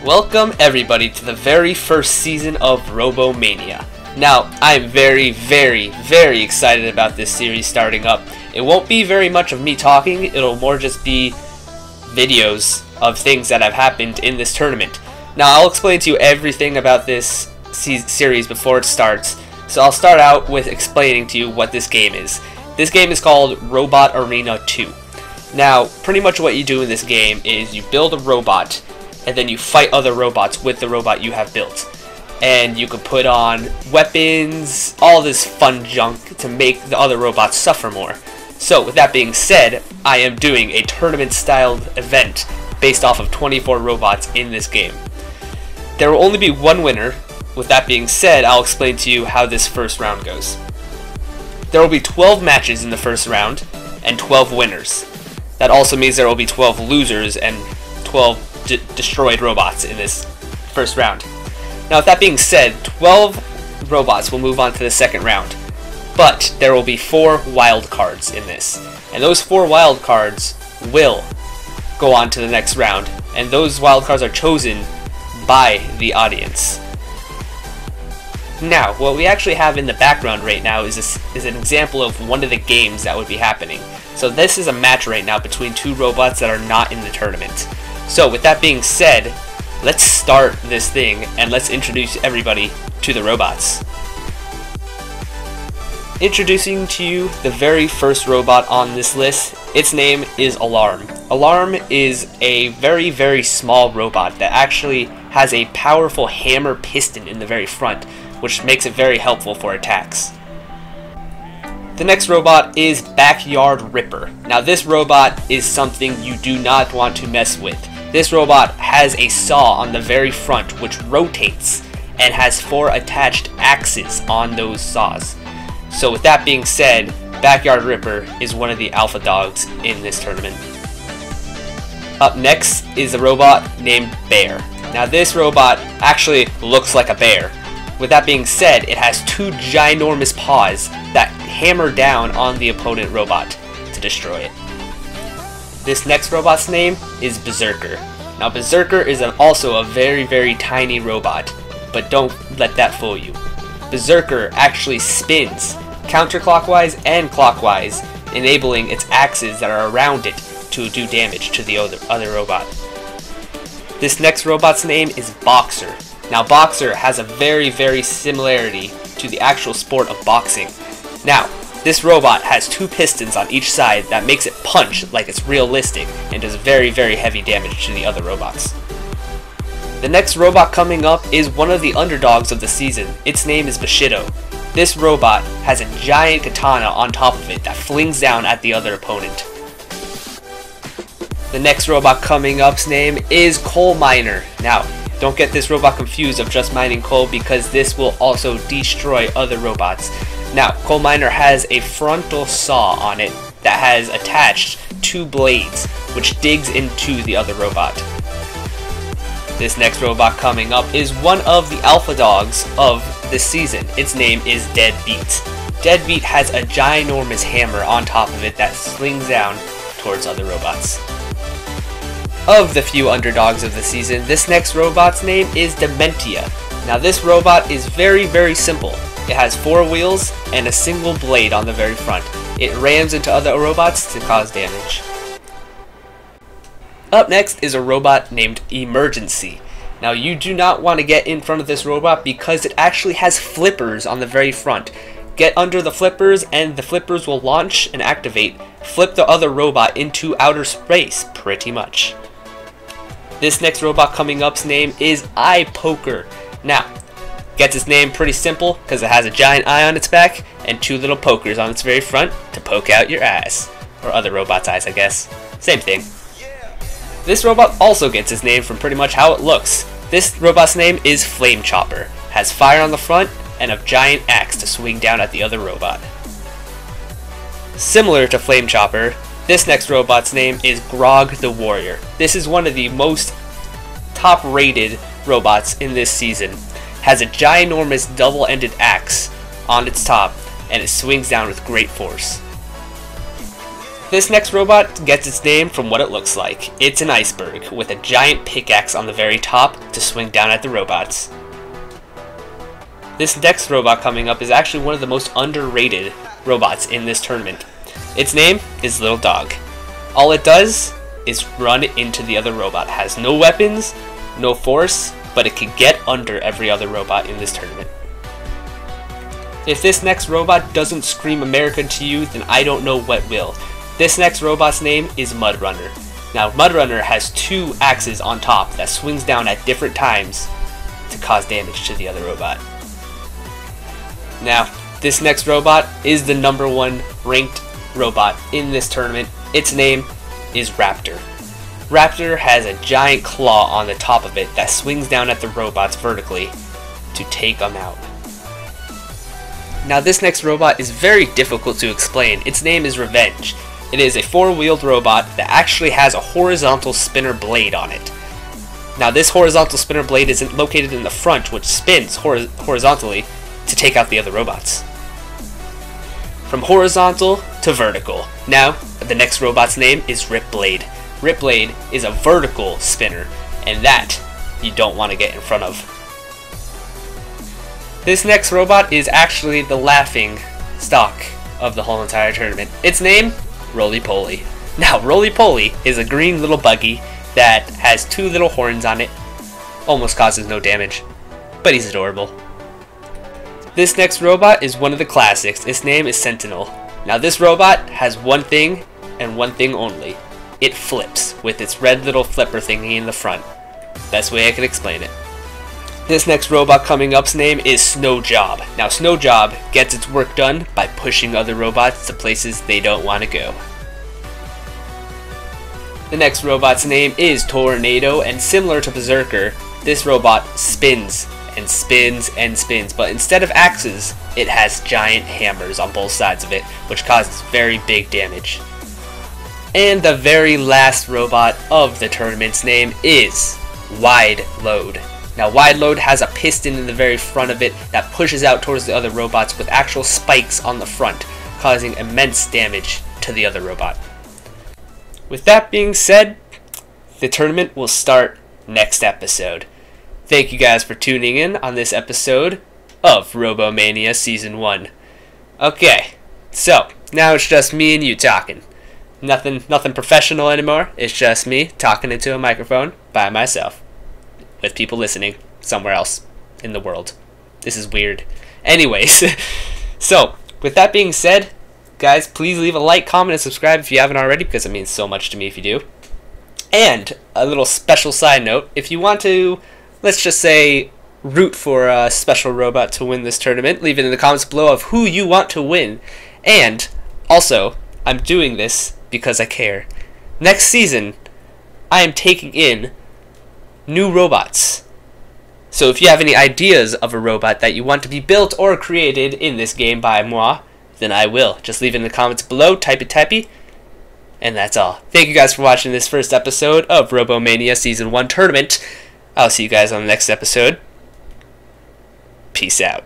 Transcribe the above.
Welcome everybody to the very first season of RoboMania. Now, I'm very excited about this series starting up. It won't be very much of me talking, it'll more just be videos of things that have happened in this tournament. Now, I'll explain to you everything about this series before it starts, so I'll start out with explaining to you what this game is. This game is called Robot Arena 2. Now, pretty much what you do in this game is you build a robot, and then you fight other robots with the robot you have built. And you can put on weapons, all this fun junk to make the other robots suffer more. So with that being said, I am doing a tournament styled event based off of 24 robots in this game. There will only be one winner. With that being said, I'll explain to you how this first round goes. There will be 12 matches in the first round and 12 winners. That also means there will be 12 losers and 12 destroyed robots in this first round. Now with that being said, 12 robots will move on to the second round, but there will be 4 wildcards in this, and those 4 wildcards will go on to the next round, and those wildcards are chosen by the audience. Now, what we actually have in the background right now is an example of one of the games that would be happening. So this is a match right now between 2 robots that are not in the tournament. So with that being said, let's start this thing and let's introduce everybody to the robots. Introducing to you the very first robot on this list, its name is Alarm. Alarm is a very small robot that actually has a powerful hammer piston in the very front, which makes it very helpful for attacks. The next robot is Backyard Ripper. Now this robot is something you do not want to mess with. This robot has a saw on the very front which rotates and has 4 attached axes on those saws. So with that being said, Backyard Ripper is one of the alpha dogs in this tournament. Up next is a robot named Bear. Now this robot actually looks like a bear. With that being said, it has 2 ginormous paws that hammer down on the opponent robot to destroy it. This next robot's name is Berserker. Now Berserker is also a very tiny robot, but don't let that fool you. Berserker actually spins counterclockwise and clockwise, enabling its axes that are around it to do damage to the other robot. This next robot's name is Boxer. Now Boxer has a very similarity to the actual sport of boxing. Now, this robot has 2 pistons on each side that makes it punch like it's realistic and does very heavy damage to the other robots. The next robot coming up is one of the underdogs of the season. Its name is Bushido. This robot has a giant katana on top of it that flings down at the other opponent. The next robot coming up's name is Coal Miner. Now, don't get this robot confused of just mining coal, because this will also destroy other robots. Now, Coal Miner has a frontal saw on it that has attached 2 blades, which digs into the other robot. This next robot coming up is one of the alpha dogs of this season. Its name is Deadbeat. Deadbeat has a ginormous hammer on top of it that slings down towards other robots. Of the few underdogs of the season, this next robot's name is Dementia. Now this robot is very simple. It has 4 wheels and a single blade on the very front. It rams into other robots to cause damage. Up next is a robot named Emergency. Now you do not want to get in front of this robot because it actually has flippers on the very front. Get under the flippers and the flippers will launch and activate, flip the other robot into outer space, pretty much. This next robot coming up's name is Eye Poker. Now, gets its name pretty simple because it has a giant eye on its back and 2 little pokers on its very front to poke out your eyes. Or other robots' eyes, I guess. Same thing. This robot also gets its name from pretty much how it looks. This robot's name is Flame Chopper. Has fire on the front and a giant axe to swing down at the other robot. Similar to Flame Chopper, this next robot's name is Grog the Warrior. This is one of the most top-rated robots in this season. Has a ginormous double-ended axe on its top, and it swings down with great force. This next robot gets its name from what it looks like. It's an iceberg with a giant pickaxe on the very top to swing down at the robots. This next robot coming up is actually one of the most underrated robots in this tournament. Its name is Lil Dog. All it does is run into the other robot. It has no weapons, no force, but it can get under every other robot in this tournament. If this next robot doesn't scream America to you, then I don't know what will. This next robot's name is Mudrunner. Now, Mudrunner has two axes on top that swings down at different times to cause damage to the other robot. Now, this next robot is the #1 ranked robot in this tournament. Its name is Raptor. Raptor has a giant claw on the top of it that swings down at the robots vertically to take them out. Now, this next robot is very difficult to explain. Its name is Revenge. It is a 4-wheeled robot that actually has a horizontal spinner blade on it. Now, this horizontal spinner blade is located in the front, which spins horizontally to take out the other robots. From horizontal to vertical. Now, the next robot's name is Ripblade. Ripblade is a vertical spinner, and that you don't want to get in front of. This next robot is actually the laughing stock of the whole entire tournament. Its name, Roly. Now, Roly is a green little buggy that has 2 little horns on it. Almost causes no damage, but he's adorable. This next robot is one of the classics. Its name is Sentinel. Now, this robot has one thing and one thing only. It flips with its red little flipper thingy in the front. Best way I can explain it. This next robot coming up's name is Snowjob. Now, Snowjob gets its work done by pushing other robots to places they don't want to go. The next robot's name is Tornado, and similar to Berserker, this robot spins and spins and spins, but instead of axes, it has giant hammers on both sides of it, which causes very big damage. And the very last robot of the tournament's name is Wideload. Now, Wideload has a piston in the very front of it that pushes out towards the other robots with actual spikes on the front, causing immense damage to the other robot. With that being said, the tournament will start next episode. Thank you guys for tuning in on this episode of RoboMania Season 1. Okay, so now it's just me and you talking. Nothing professional anymore. It's just me talking into a microphone by myself, with people listening somewhere else in the world. This is weird. Anyways, so with that being said, guys, please leave a like, comment, and subscribe if you haven't already, because it means so much to me if you do. And a little special side note, if you want to, let's just say, root for a special robot to win this tournament, leave it in the comments below of who you want to win. And also, I'm doing this because I care. Next season, I am taking in new robots. So if you have any ideas of a robot that you want to be built or created in this game by moi, then I will. Just leave it in the comments below, typey, and that's all. Thank you guys for watching this first episode of RoboMania Season 1 Tournament. I'll see you guys on the next episode. Peace out.